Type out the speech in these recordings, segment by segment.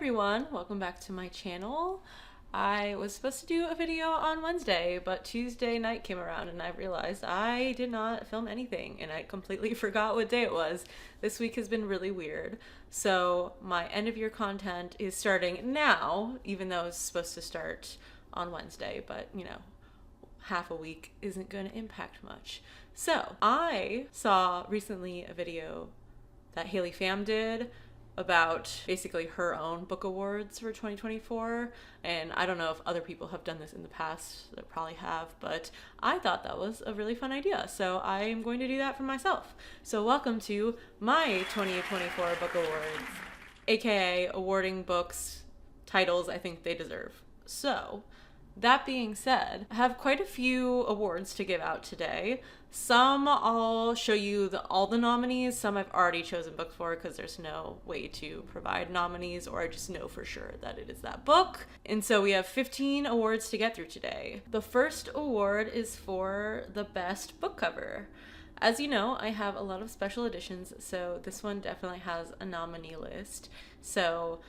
everyone, welcome back to my channel. I was supposed to do a video on Wednesday, but Tuesday night came around and I realized I did not film anything and I completely forgot what day it was. This week has been really weird. So my end of year content is starting now, even though it's supposed to start on Wednesday, but you know, half a week isn't going to impact much. So I saw recently a video that Haley Pham did about basically her own book awards for 2024, and I don't know if other people have done this in the past. They probably have, but I thought that was a really fun idea, so I am going to do that for myself. So welcome to my 2024 book awards, aka awarding books titles I think they deserve. So that being said, I have quite a few awards to give out today. Some I'll show you all the nominees. Some I've already chosen books for because there's no way to provide nominees, or I just know for sure that it is that book. And so we have 15 awards to get through today. The first award is for the best book cover. As you know, I have a lot of special editions, so this one definitely has a nominee list. So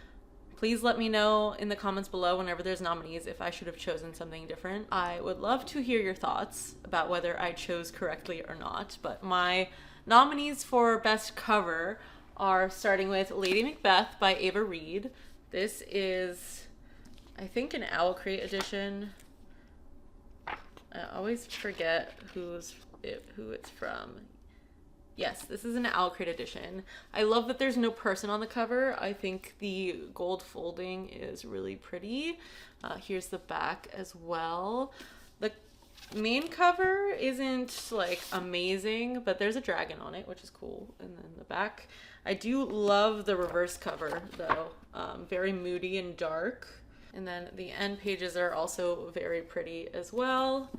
please let me know in the comments below whenever there's nominees if I should have chosen something different. I would love to hear your thoughts about whether I chose correctly or not, but my nominees for best cover are starting with Lady Macbeth by Ava Reid. This is, I think, an Owl Crate edition. I always forget who it's from. Yes, this is an Owl Crate edition. I love that there's no person on the cover. I think the gold folding is really pretty. Here's the back as well. The main cover isn't like amazing, but there's a dragon on it, which is cool. And then the back. I do love the reverse cover though. Very moody and dark. And then the end pages are also very pretty as well.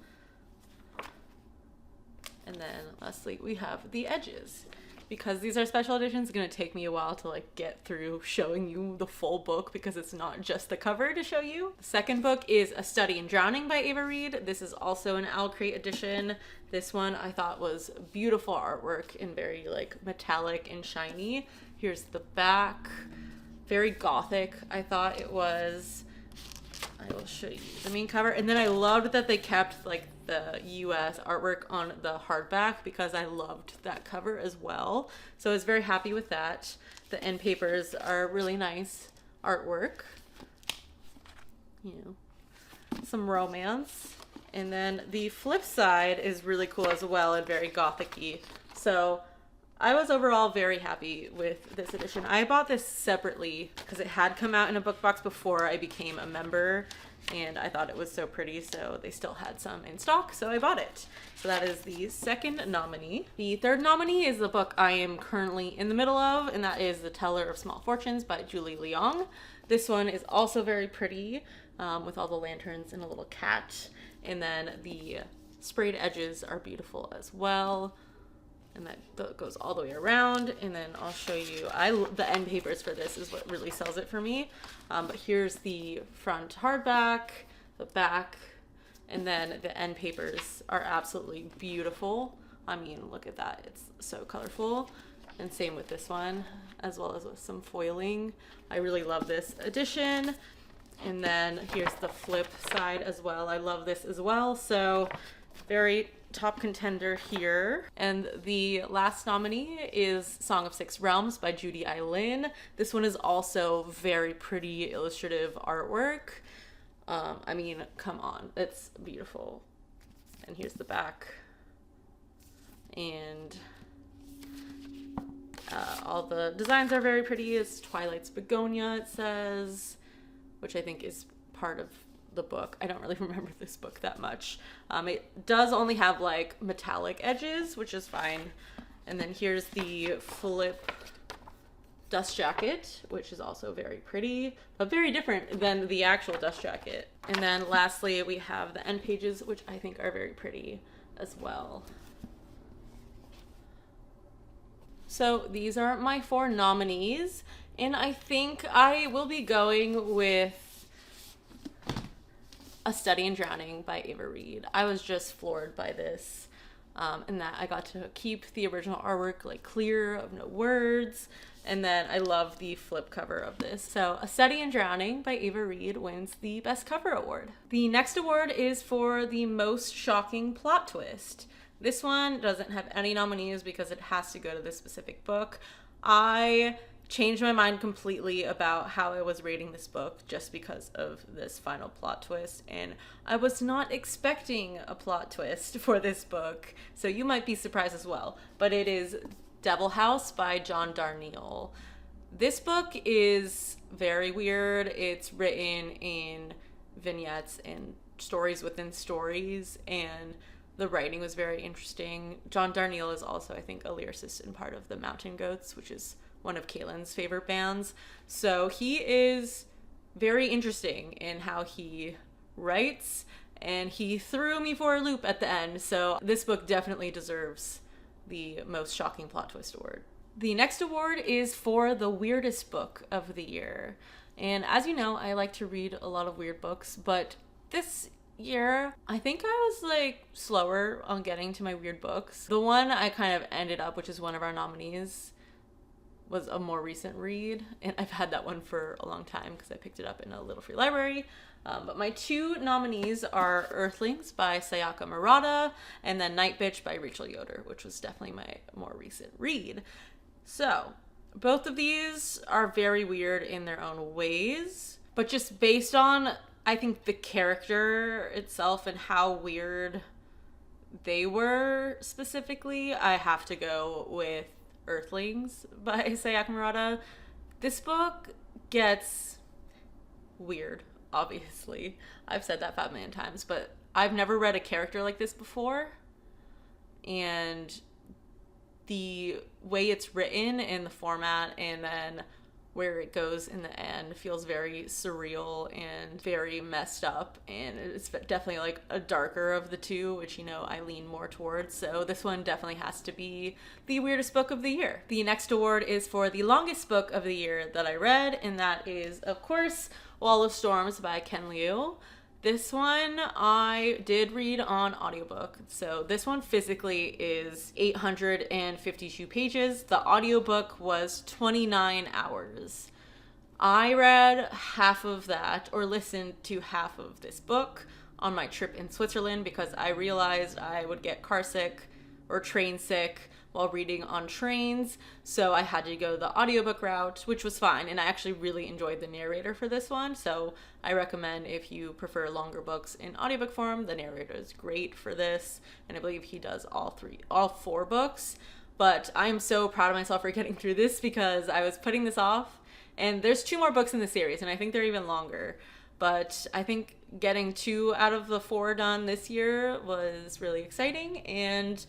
And then lastly, we have the edges. Because these are special editions, it's going to take me a while to like get through showing you the full book because it's not just the cover to show you. The second book is A Study in Drowning by Ava Reid. This is also an Owl Crate edition. This one I thought was beautiful artwork and very like metallic and shiny. Here's the back. Very gothic, I thought it was. I will show you the main cover. And then I loved that they kept like the US artwork on the hardback because I loved that cover as well. So I was very happy with that. The end papers are really nice artwork. You know, some romance. And then the flip side is really cool as well and very gothic-y. So I was overall very happy with this edition. I bought this separately because it had come out in a book box before I became a member, and I thought it was so pretty, so they still had some in stock, so I bought it. So that is the second nominee. The third nominee is the book I am currently in the middle of, and that is The Teller of Small Fortunes by Julie Leong. This one is also very pretty, with all the lanterns and a little cat, and then the sprayed edges are beautiful as well. And that goes all the way around. And then I'll show you, the end papers for this is what really sells it for me. But here's the front hardback, the back, and then the end papers are absolutely beautiful. I mean, look at that. It's so colorful. And same with this one, as well as with some foiling. I really love this edition. And then here's the flip side as well. I love this as well. So very top contender here. And the last nominee is Song of Six Realms by Judy Eileen. This one is also very pretty illustrative artwork. I mean, come on, it's beautiful. And here's the back. And all the designs are very pretty. It's Twilight's Begonia, it says, which I think is part of the book. I don't really remember this book that much. It does only have like metallic edges, which is fine. And then here's the flip dust jacket, which is also very pretty, but very different than the actual dust jacket. And then lastly, we have the end pages, which I think are very pretty as well. So these are my 4 nominees, and I think I will be going with A Study in Drowning by Ava Reid. I was just floored by this. and that I got to keep the original artwork like clear of no words. And then I love the flip cover of this. So A Study in Drowning by Ava Reed wins the Best Cover Award. The next award is for the most shocking plot twist. This one doesn't have any nominees because it has to go to this specific book. I changed my mind completely about how I was rating this book just because of this final plot twist, and I was not expecting a plot twist for this book, so you might be surprised as well. But it is Devil House by John Darnielle. This book is very weird. It's written in vignettes and stories within stories, and the writing was very interesting. John Darnielle is also, I think, a lyricist and part of the Mountain Goats, which is one of Kaylin's favorite bands. So he is very interesting in how he writes, and he threw me for a loop at the end. So this book definitely deserves the most shocking plot twist award. The next award is for the weirdest book of the year. And as you know, I like to read a lot of weird books, but this year, I think I was like slower on getting to my weird books. The one I kind of ended up, which is one of our nominees, was a more recent read, and I've had that one for a long time because I picked it up in a little free library. But my two nominees are Earthlings by Sayaka Murata and then Night Bitch by Rachel Yoder, which was definitely my more recent read. So both of these are very weird in their own ways, but just based on, I think, the character itself and how weird they were specifically, I have to go with Earthlings by Sayaka Murata. This book gets weird, obviously. I've said that 5 million times, but I've never read a character like this before. And the way it's written and the format and then where it goes in the end feels very surreal and very messed up, and it's definitely like a darker of the two, which, you know, I lean more towards. So this one definitely has to be the weirdest book of the year. The next award is for the longest book of the year that I read, and that is, of course, Wall of Storms by Ken Liu. This one I did read on audiobook. So this one physically is 852 pages. The audiobook was 29 hours. I read half of that, or listened to half of this book on my trip in Switzerland because I realized I would get car sick or train sick while reading on trains, so I had to go the audiobook route, which was fine, and I actually really enjoyed the narrator for this one, so I recommend if you prefer longer books in audiobook form, the narrator is great for this, and I believe he does all 4 books. But I am so proud of myself for getting through this because I was putting this off, and there's 2 more books in the series, and I think they're even longer, but I think getting 2 out of the 4 done this year was really exciting, and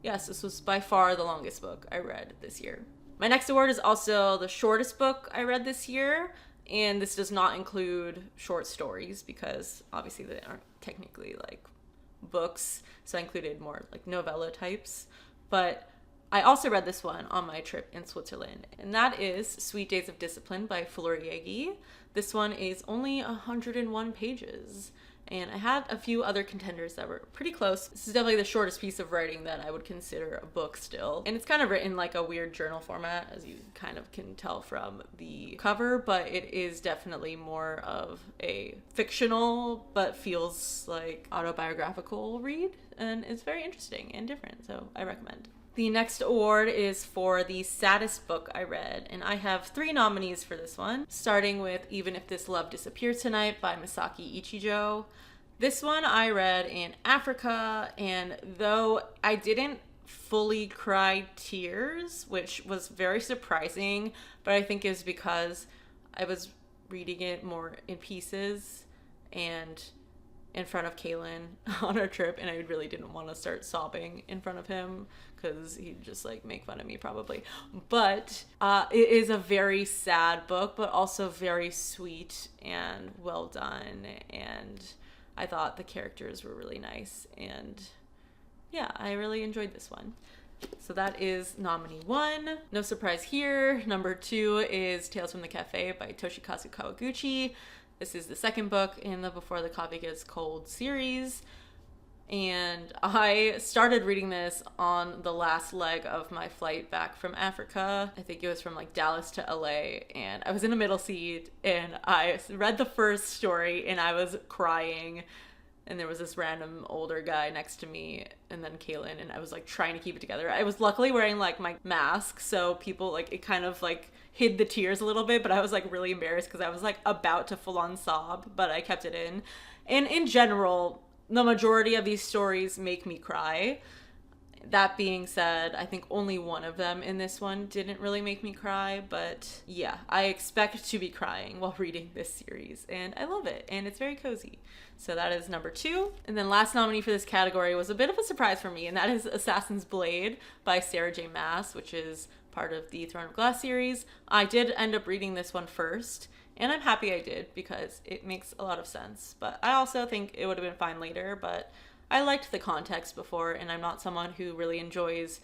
yes, this was by far the longest book I read this year. My next award is also the shortest book I read this year, and this does not include short stories because obviously they aren't technically like books, so I included more like novella types. But I also read this one on my trip in Switzerland, and that is Sweet Days of Discipline by Fleur Yegi. This one is only 101 pages. And I had a few other contenders that were pretty close. This is definitely the shortest piece of writing that I would consider a book still. And it's kind of written like a weird journal format, as you kind of can tell from the cover, but it is definitely more of a fictional, but feels like autobiographical read. And it's very interesting and different, so I recommend. The next award is for the saddest book I read, and I have 3 nominees for this one, starting with Even If This Love Disappears Tonight by Misaki Ichijo. This one I read in Africa, and though I didn't fully cry tears, which was very surprising, but I think is because I was reading it more in pieces and in front of Kaylin on our trip, and I really didn't want to start sobbing in front of him because he'd just like make fun of me probably. But it is a very sad book, but also very sweet and well done, and I thought the characters were really nice, and yeah, I really enjoyed this one. So that is nominee 1. No surprise here. Number 2 is Tales from the Cafe by Toshikazu Kawaguchi. This is the second book in the Before the Coffee Gets Cold series. And I started reading this on the last leg of my flight back from Africa. I think it was from like Dallas to LA, and I was in a middle seat and I read the first story and I was crying. And there was this random older guy next to me, and then Kaylin, and I was like trying to keep it together. I was luckily wearing like my mask, so people like, it kind of like hid the tears a little bit, but I was like really embarrassed because I was like about to full on sob, but I kept it in. And in general, the majority of these stories make me cry. That being said, I think only one of them in this one didn't really make me cry, but yeah, I expect to be crying while reading this series, and I love it, and it's very cozy. So that is number 2. And then last nominee for this category was a bit of a surprise for me, and that is Assassin's Blade by Sarah J. Maas, which is part of the Throne of Glass series. I did end up reading this one first, and I'm happy I did because it makes a lot of sense. But I also think it would have been fine later, but I liked the context before, and I'm not someone who really enjoys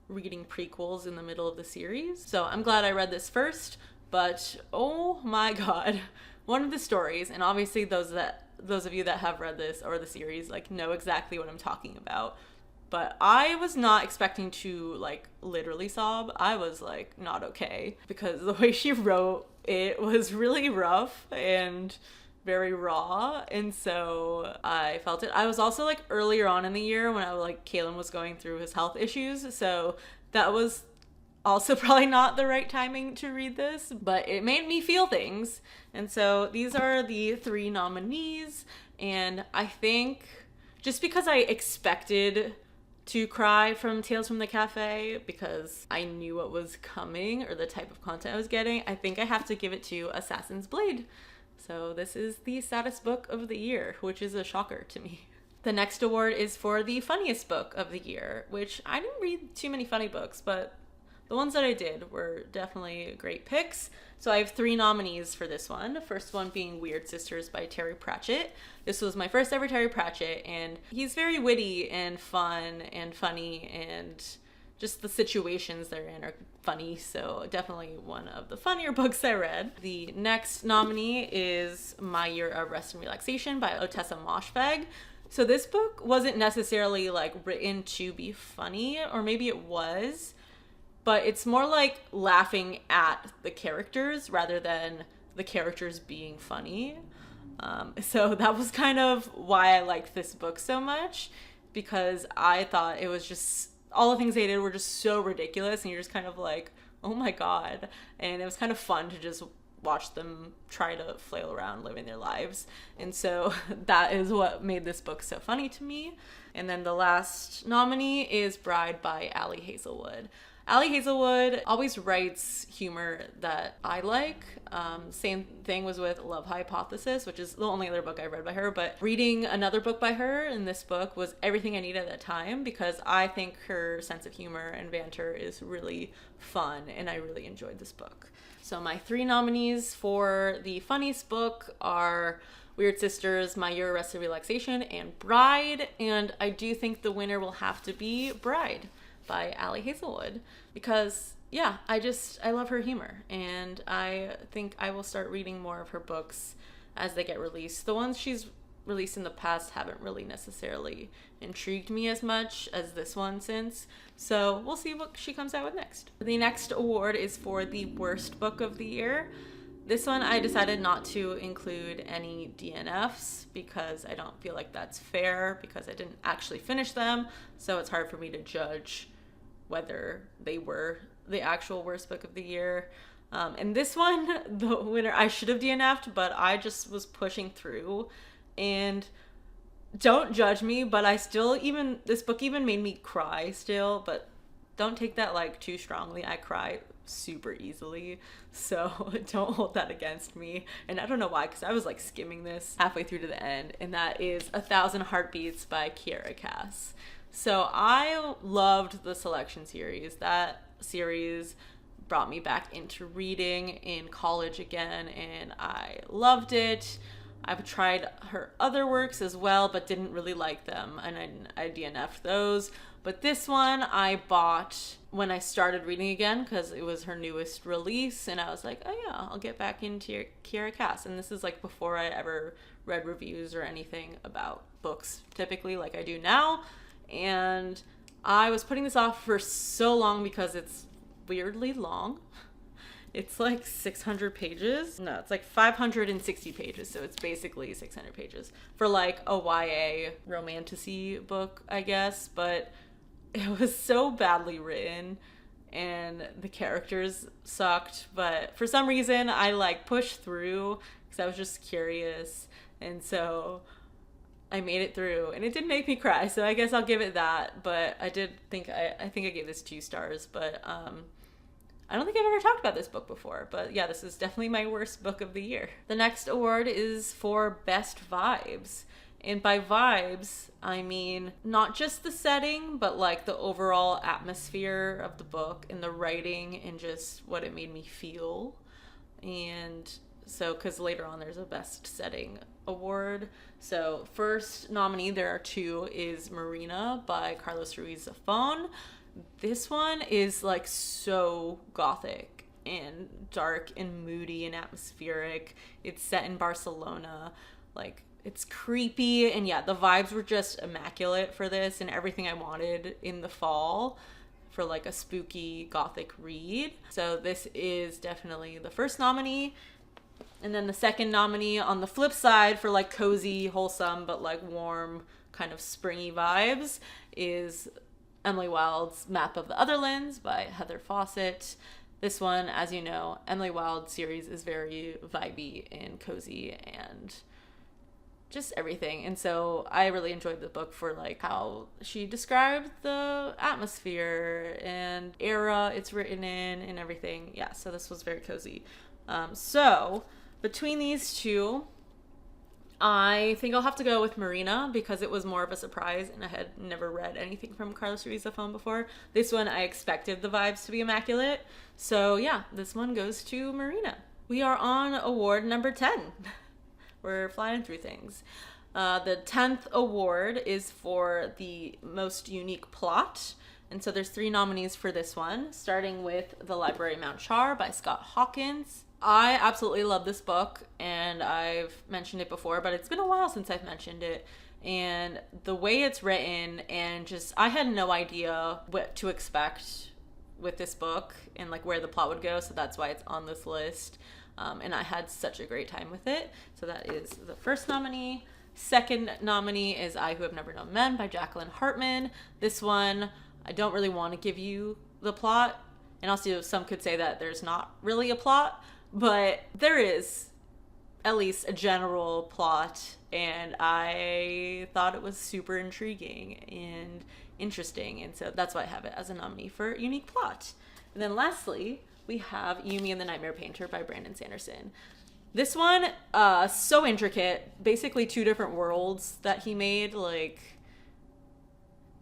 reading prequels in the middle of the series. So I'm glad I read this first, but oh my god, one of the stories, and obviously those of you that have read this or the series like know exactly what I'm talking about. But I was not expecting to like literally sob. I was like not okay because the way she wrote it was really rough and very raw, and so I felt it. I was also like earlier on in the year when Kaylin was going through his health issues, so that was also probably not the right timing to read this, but it made me feel things. And so these are the 3 nominees, and I think just because I expected to cry from Tales from the Cafe because I knew what was coming or the type of content I was getting, I think I have to give it to Assassin's Blade. So this is the saddest book of the year, which is a shocker to me. The next award is for the funniest book of the year, which I didn't read too many funny books, but the ones that I did were definitely great picks. So I have 3 nominees for this one. The first one being Weird Sisters by Terry Pratchett. This was my first ever Terry Pratchett, and he's very witty and fun and funny, and just the situations they're in are funny, so definitely one of the funnier books I read. The next nominee is My Year of Rest and Relaxation by Otessa Moshfegh. So this book wasn't necessarily like written to be funny, or maybe it was, but it's more like laughing at the characters rather than the characters being funny. So that was kind of why I liked this book so much, because I thought it was just, all the things they did were just so ridiculous, and you're just kind of like, oh my god. And it was kind of fun to just watch them try to flail around living their lives. And so that is what made this book so funny to me. And then the last nominee is Bride by Ali Hazelwood. Ali Hazelwood always writes humor that I like. Same thing was with Love Hypothesis, which is the only other book I read by her, but reading another book by her in this book was everything I needed at that time, because I think her sense of humor and banter is really fun, and I really enjoyed this book. So my 3 nominees for the funniest book are Weird Sisters, My Year of Rest and Relaxation, and Bride, and I do think the winner will have to be Bride by Ali Hazelwood, because yeah, I love her humor, and I think I will start reading more of her books as they get released. The ones she's released in the past haven't really necessarily intrigued me as much as this one since, so we'll see what she comes out with next. The next award is for the worst book of the year. This one I decided not to include any DNFs because I don't feel like that's fair, because I didn't actually finish them, so it's hard for me to judge whether they were the actual worst book of the year. And this one, the winner, I should have DNF'd, but I just was pushing through, and don't judge me, but this book even made me cry still, but don't take that like too strongly. I cry super easily, so don't hold that against me. And I don't know why, because I was like skimming this halfway through to the end, and that is 1,000 Heartbeats by Kiera Cass. So I loved the Selection series. That series brought me back into reading in college again, and I loved it. I've tried her other works as well, but didn't really like them, and I DNF'd those. But this one I bought when I started reading again because it was her newest release, and I was like, oh yeah, I'll get back into Kiera Cass. And this is like before I ever read reviews or anything about books, typically like I do now. And I was putting this off for so long because it's weirdly long. It's like 600 pages. No, it's like 560 pages. So it's basically 600 pages for like a YA romantasy book, I guess. But it was so badly written and the characters sucked. But for some reason, I like pushed through because I was just curious. And so I made it through, and it did make me cry. So I guess I'll give it that. But I think I gave this 2 stars. But I don't think I've ever talked about this book before, but yeah, this is definitely my worst book of the year. The next award is for Best Vibes. And by vibes, I mean not just the setting, but like the overall atmosphere of the book and the writing and just what it made me feel. And so, because later on there's a Best Setting award. So first nominee, there are 2, is Marina by Carlos Ruiz Zafón. This one is like so gothic and dark and moody and atmospheric. It's set in Barcelona. Like, it's creepy, and yeah, the vibes were just immaculate for this and everything I wanted in the fall for like a spooky gothic read. So this is definitely the first nominee. And then the second nominee on the flip side for like cozy, wholesome, but like warm, kind of springy vibes is Emily Wilde's Map of the Otherlands by Heather Fawcett. This one, as you know, Emily Wilde series is very vibey and cozy and just everything. And so I really enjoyed the book for like how she described the atmosphere and era it's written in and everything. Yeah, so this was very cozy. So between these 2, I think I'll have to go with Marina because it was more of a surprise and I had never read anything from Carlos Ruiz Zafón before. This one I expected the vibes to be immaculate. So yeah, this one goes to Marina. We are on award number 10. We're flying through things. The 10th award is for the most unique plot. And so there's 3 nominees for this one, starting with The Library Mount Char by Scott Hawkins. I absolutely love this book, and I've mentioned it before, but it's been a while since I've mentioned it. And the way it's written, and just, I had no idea what to expect with this book and like where the plot would go, so that's why it's on this list. And I had such a great time with it. So that is the first nominee. Second nominee is I Who Have Never Known Men by Jacqueline Hartman. This one, I don't really want to give you the plot. And also some could say that there's not really a plot, but there is at least a general plot, and I thought it was super intriguing and interesting, and so that's why I have it as a nominee for unique plot. And then lastly, we have Yumi and the Nightmare Painter by Brandon Sanderson. This one, so intricate, basically 2 different worlds that he made, like,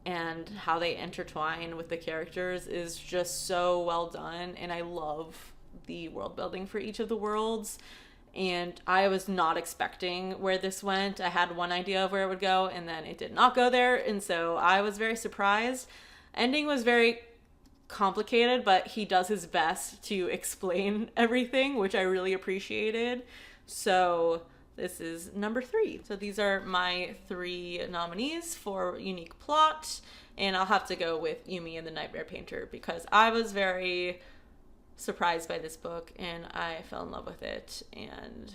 and how they intertwine with the characters is just so well done, and I love the world building for each of the worlds. And I was not expecting where this went. I had one idea of where it would go, and then it did not go there, and so I was very surprised. Ending was very complicated, but he does his best to explain everything, which I really appreciated. So this is number 3. So these are my 3 nominees for unique plot, and I'll have to go with Yumi and the Nightmare Painter because I was very surprised by this book and I fell in love with it. And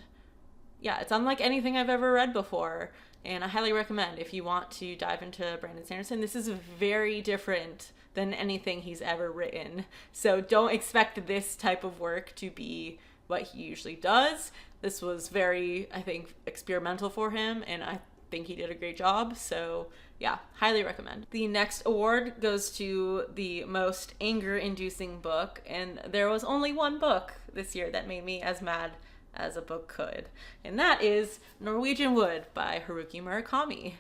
yeah, it's unlike anything I've ever read before, and I highly recommend if you want to dive into Brandon Sanderson. This is very different than anything he's ever written, so don't expect this type of work to be what he usually does. This was very, I think, experimental for him, and I think he did a great job. So yeah, highly recommend. The next award goes to the most anger-inducing book, and there was only one book this year that made me as mad as a book could, and that is Norwegian Wood by Haruki Murakami.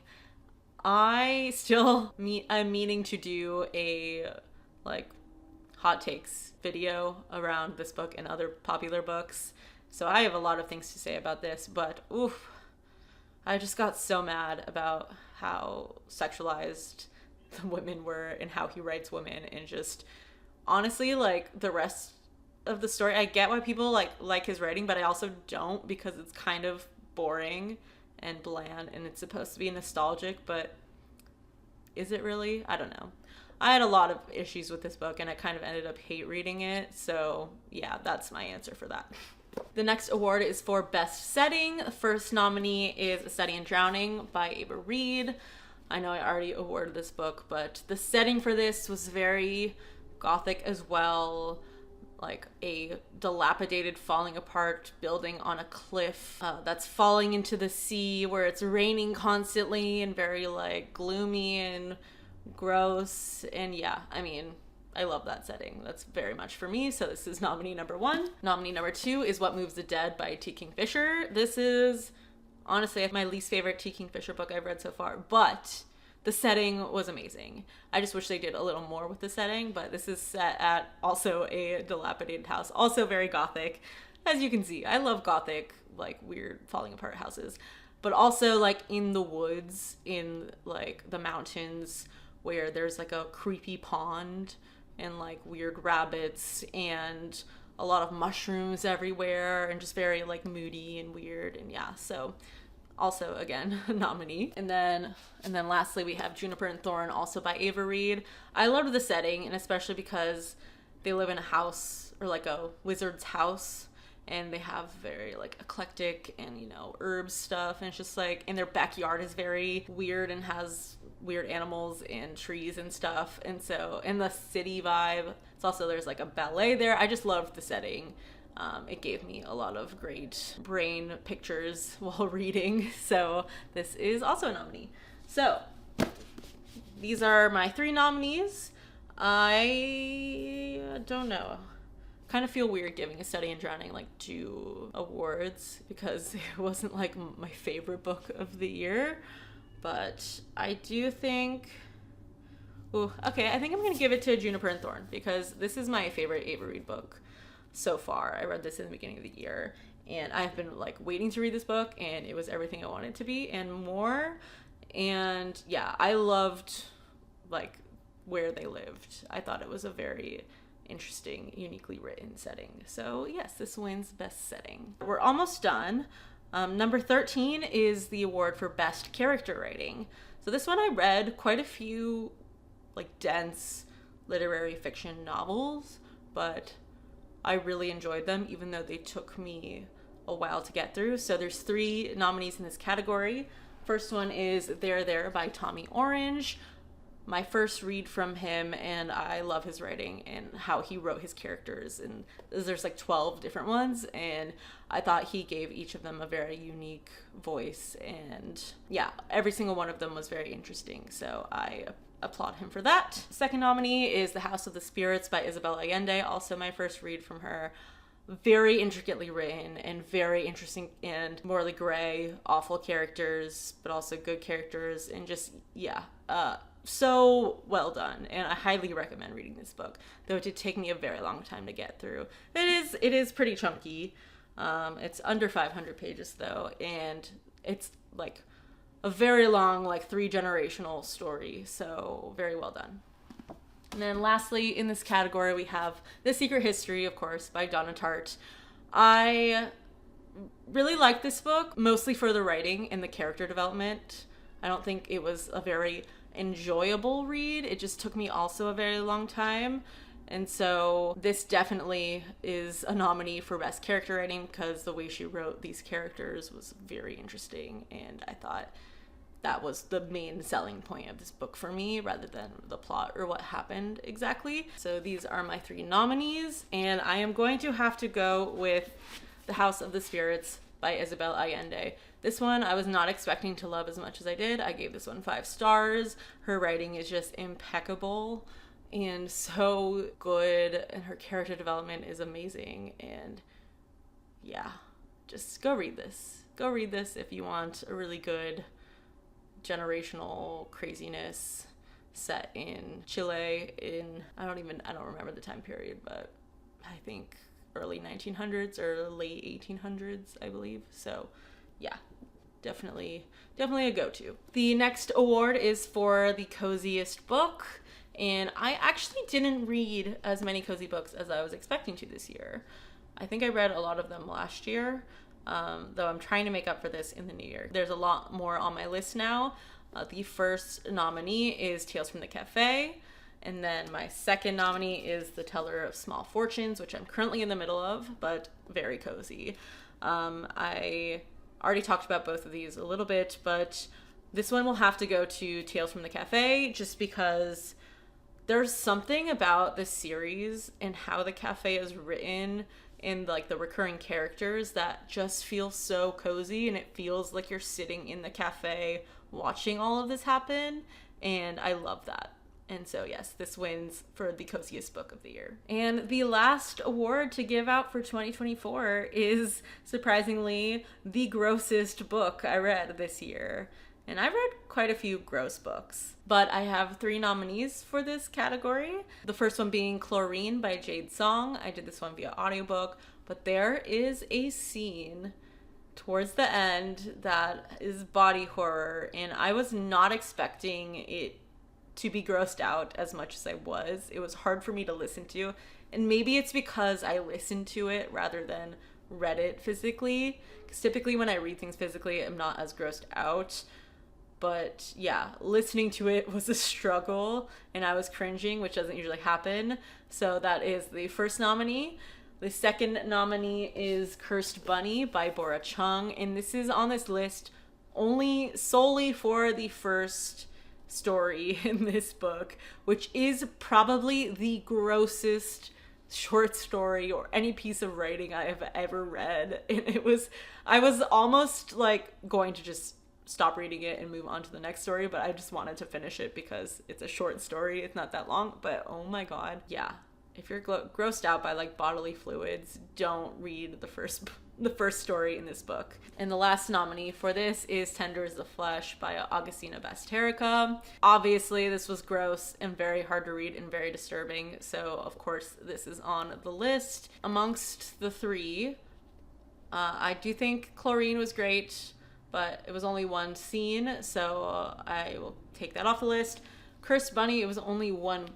I'm meaning to do a like hot takes video around this book and other popular books, so I have a lot of things to say about this, but oof, I just got so mad about how sexualized the women were and how he writes women, and just honestly, like, the rest of the story, I get why people like his writing, but I also don't, because it's kind of boring and bland, and it's supposed to be nostalgic, but is it really? I don't know. I had a lot of issues with this book, and I kind of ended up hate reading it, so yeah, that's my answer for that. The next award is for Best Setting. The first nominee is A Study in Drowning by Ava Reed. I know I already awarded this book, but the setting for this was very gothic as well. Like a dilapidated, falling apart building on a cliff that's falling into the sea, where it's raining constantly and very like gloomy and gross. And yeah, I mean, I love that setting. That's very much for me. So this is nominee number 1. Nominee number 2 is What Moves the Dead by T. Kingfisher. This is honestly my least favorite T. Kingfisher book I've read so far, but the setting was amazing. I just wish they did a little more with the setting, but this is set at also a dilapidated house, also very gothic. As you can see, I love gothic, like weird falling apart houses, but also like in the woods, in like the mountains, where there's like a creepy pond and like weird rabbits and a lot of mushrooms everywhere, and just very like moody and weird. And yeah, so also again nominee. And then lastly we have Juniper and Thorn, also by Ava Reed. I loved the setting, and especially because they live in a house, or like a wizard's house, and they have very like eclectic and, you know, herbs stuff, and it's just like, and their backyard is very weird and has weird animals and trees and stuff. And so, and the city vibe, it's also, there's like a ballet there. I just loved the setting. It gave me a lot of great brain pictures while reading. So this is also a nominee. So these are my 3 nominees. I don't know. Kind of feel weird giving A Study in Drowning like 2 awards, because it wasn't like my favorite book of the year. But I do think, okay, I think I'm gonna give it to Juniper and Thorn, because this is my favorite Ava Reed book so far. I read this in the beginning of the year, and I've been like waiting to read this book, and it was everything I wanted it to be and more. And yeah, I loved like where they lived. I thought it was a very interesting, uniquely written setting. So yes, this wins Best Setting. We're almost done. Number 13 is the award for Best Character Writing. So this one, I read quite a few like dense literary fiction novels, but I really enjoyed them, even though they took me a while to get through. So there's 3 nominees in this category. First one is There by Tommy Orange. My first read from him, and I love his writing and how he wrote his characters. And there's like 12 different ones, and I thought he gave each of them a very unique voice. And yeah, every single one of them was very interesting. So I applaud him for that. Second nominee is The House of the Spirits by Isabel Allende, also my first read from her. Very intricately written and very interesting, and morally gray, awful characters, but also good characters, and just, yeah, so well done. And I highly recommend reading this book, though it did take me a very long time to get through. It is pretty chunky. It's under 500 pages though, and it's like a very long, like 3-generational story, so very well done. And then lastly in this category we have The Secret History, of course, by Donna Tartt. I really like this book, mostly for the writing and the character development. I don't think it was a very enjoyable read. It just took me also a very long time. And so this definitely is a nominee for Best Character Writing, because the way she wrote these characters was very interesting, and I thought that was the main selling point of this book for me, rather than the plot or what happened exactly. So these are my 3 nominees, and I am going to have to go with The House of the Spirits by Isabel Allende. This one I was not expecting to love as much as I did. I gave this one 5 stars. Her writing is just impeccable and so good, and her character development is amazing. And yeah, just go read this. Go read this if you want a really good generational craziness set in Chile in, I don't remember the time period, but I think early 1900s or late 1800s, I believe. So yeah, definitely a go-to. The next award is for the Coziest Book, and I actually didn't read as many cozy books as I was expecting to this year. I think I read a lot of them last year, though I'm trying to make up for this in the new year. There's a lot more on my list now. The first nominee is Tales from the Cafe, and then my second nominee is The Teller of Small Fortunes, which I'm currently in the middle of, but very cozy. I already talked about both of these a little bit, but this one will have to go to Tales from the Cafe just because there's something about the series and how the cafe is written and like the recurring characters that just feels so cozy, and it feels like you're sitting in the cafe watching all of this happen, and I love that. And so yes, this wins for the Coziest Book of the year. And the last award to give out for 2024 is, surprisingly, the grossest book I read this year. And I read quite a few gross books, but I have 3 nominees for this category. The first one being Chlorine by Jade Song. I did this one via audiobook, but there is a scene towards the end that is body horror, and I was not expecting it to be grossed out as much as I was. It was hard for me to listen to, and maybe it's because I listened to it rather than read it physically, because typically when I read things physically, I'm not as grossed out. But yeah, listening to it was a struggle, and I was cringing, which doesn't usually happen. So that is the first nominee. The second nominee is Cursed Bunny by Bora Chung, and this is on this list only solely for the first story in this book, which is probably the grossest short story or any piece of writing I have ever read. And I was almost like going to just stop reading it and move on to the next story, but I just wanted to finish it because it's a short story. It's not that long, but oh my god. Yeah. If you're grossed out by like bodily fluids, don't read the first story in this book. And the last nominee for this is Tender as the Flesh by Augustina Basterica. Obviously, this was gross and very hard to read and very disturbing, so of course this is on the list. Amongst the 3, I do think Chlorine was great, but it was only one scene, so I will take that off the list. Cursed Bunny, it was only one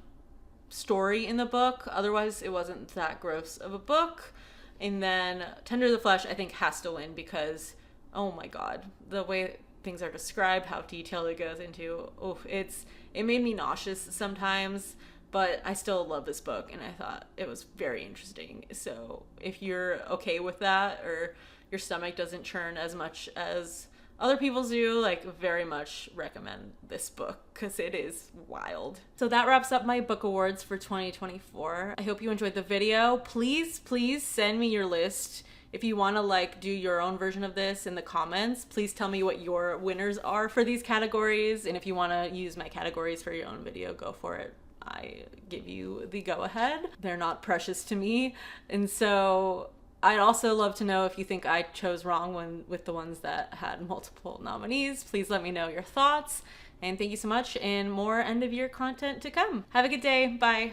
story in the book, otherwise it wasn't that gross of a book. And then Tender the Flesh, I think, has to win because, oh my god, the way things are described, how detailed it goes into, it made me nauseous sometimes, but I still love this book, and I thought it was very interesting. So if you're okay with that, or your stomach doesn't churn as much as other people do, like, very much recommend this book because it is wild. So that wraps up my book awards for 2024. I hope you enjoyed the video. Please send me your list. If you want to like do your own version of this in the comments, please tell me what your winners are for these categories. And if you want to use my categories for your own video, go for it. I give you the go ahead. They're not precious to me. And so I'd also love to know if you think I chose wrong with the ones that had multiple nominees. Please let me know your thoughts. And thank you so much, and more end of year content to come. Have a good day. Bye.